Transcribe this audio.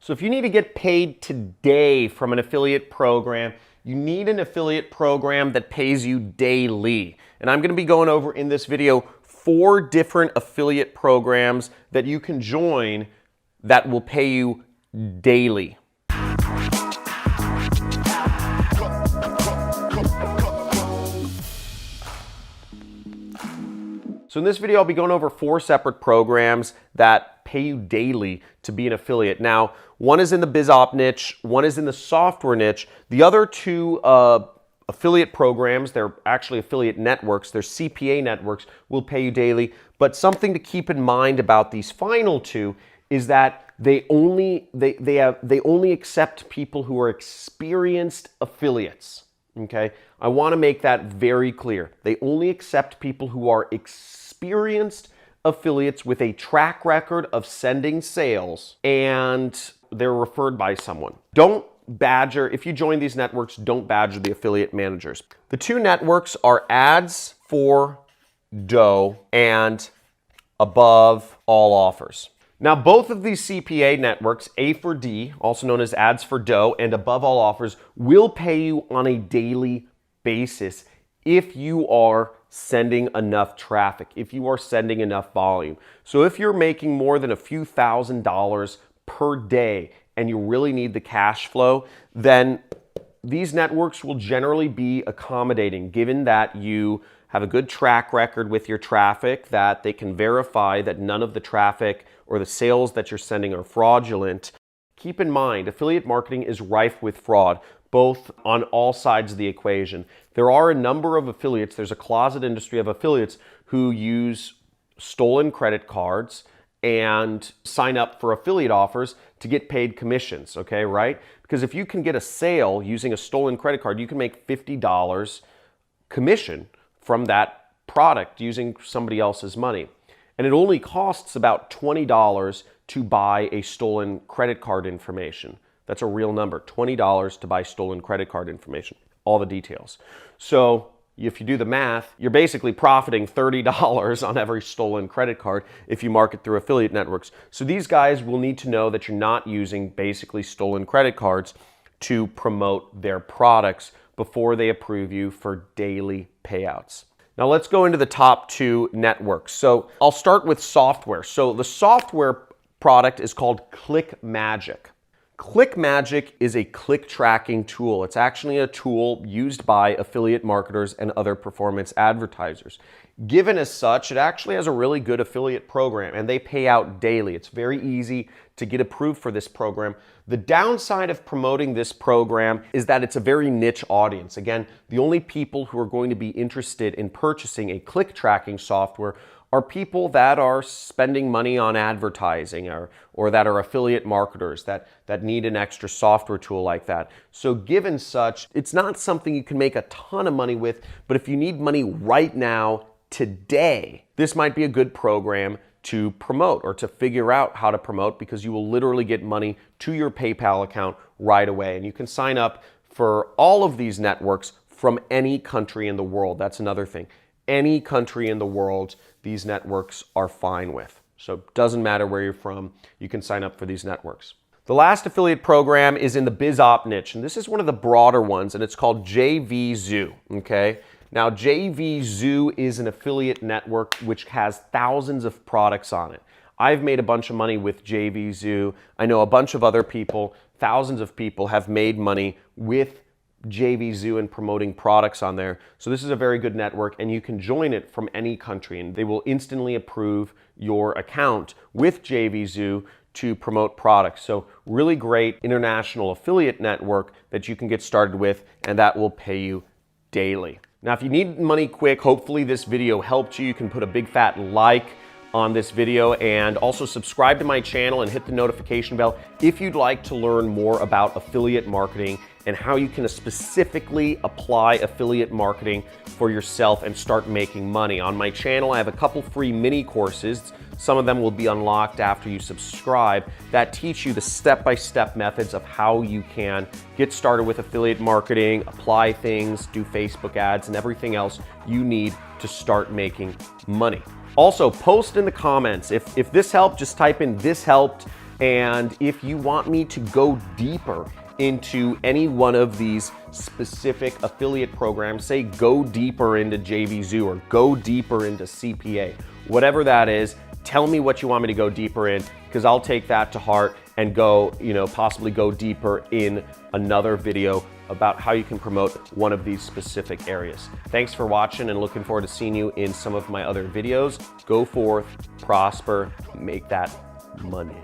So if you need to get paid today from an affiliate program, you need an affiliate program that pays you daily. And I'm going to be going over in this video 4 different affiliate programs that you can join that will pay you daily. So in this video, I'll be going over 4 separate programs that pay you daily to be an affiliate. Now, one is in the BizOp niche, one is in the software niche. The other 2 affiliate programs, they're actually affiliate networks, they're CPA networks, will pay you daily. But something to keep in mind about these final 2 is that they only accept people who are experienced affiliates. Okay, I want to make that very clear. They only accept people who are experienced affiliates with a track record of sending sales and they're referred by someone. Don't badger, if you join these networks, don't badger the affiliate managers. The 2 networks are Ads for Dough and Above All Offers. Now, both of these CPA networks, A for D, also known as Ads for Dough, and Above All Offers, will pay you on a daily basis if you are sending enough traffic, if you are sending enough volume. So if you're making more than a few $1,000s per day and you really need the cash flow, then these networks will generally be accommodating, given that you have a good track record with your traffic, that they can verify that none of the traffic or the sales that you're sending are fraudulent. Keep in mind, affiliate marketing is rife with fraud, both on all sides of the equation. There are a number of affiliates, there's a closet industry of affiliates who use stolen credit cards and sign up for affiliate offers to get paid commissions, okay, right? Because if you can get a sale using a stolen credit card, you can make $50 commission from that product using somebody else's money. And it only costs about $20 to buy a stolen credit card information. That's a real number, $20 to buy stolen credit card information, all the details. So if you do the math, you're basically profiting $30 on every stolen credit card if you market through affiliate networks. So these guys will need to know that you're not using basically stolen credit cards to promote their products before they approve you for daily payouts. Now let's go into the top 2 networks. So I'll start with software. So the software product is called ClickMagick. ClickMagick is a click tracking tool. It's actually a tool used by affiliate marketers and other performance advertisers. Given as such, it actually has a really good affiliate program and they pay out daily. It's very easy to get approved for this program. The downside of promoting this program is that it's a very niche audience. Again, the only people who are going to be interested in purchasing a click tracking software are people that are spending money on advertising or that are affiliate marketers that need an extra software tool like that. So given such, it's not something you can make a ton of money with, but if you need money right now, today, this might be a good program to promote or to figure out how to promote, because you will literally get money to your PayPal account right away. And you can sign up for all of these networks from any country in the world. That's another thing. Any country in the world, these networks are fine with. So it doesn't matter where you're from, you can sign up for these networks. The last affiliate program is in the BizOp niche, and this is one of the broader ones, and it's called JVZoo, okay? Now, JVZoo is an affiliate network which has thousands of products on it. I've made a bunch of money with JVZoo. I know a bunch of other people, thousands of people have made money with JVZoo and promoting products on there. So this is a very good network and you can join it from any country and they will instantly approve your account with JVZoo to promote products. So really great international affiliate network that you can get started with, and that will pay you daily. Now, if you need money quick, hopefully this video helped you. You can put a big fat like on this video and also subscribe to my channel and hit the notification bell if you'd like to learn more about affiliate marketing and how you can specifically apply affiliate marketing for yourself and start making money. On my channel, I have a couple free mini courses. Some of them will be unlocked after you subscribe that teach you the step-by-step methods of how you can get started with affiliate marketing, apply things, do Facebook ads, and everything else you need to start making money. Also, post in the comments. If this helped, just type in "this helped," And if you want me to go deeper into any one of these specific affiliate programs, say go deeper into JVZoo or go deeper into CPA, whatever that is, tell me what you want me to go deeper in, because I'll take that to heart and go, possibly go deeper in another video about how you can promote one of these specific areas. Thanks for watching and looking forward to seeing you in some of my other videos. Go forth, prosper, make that money.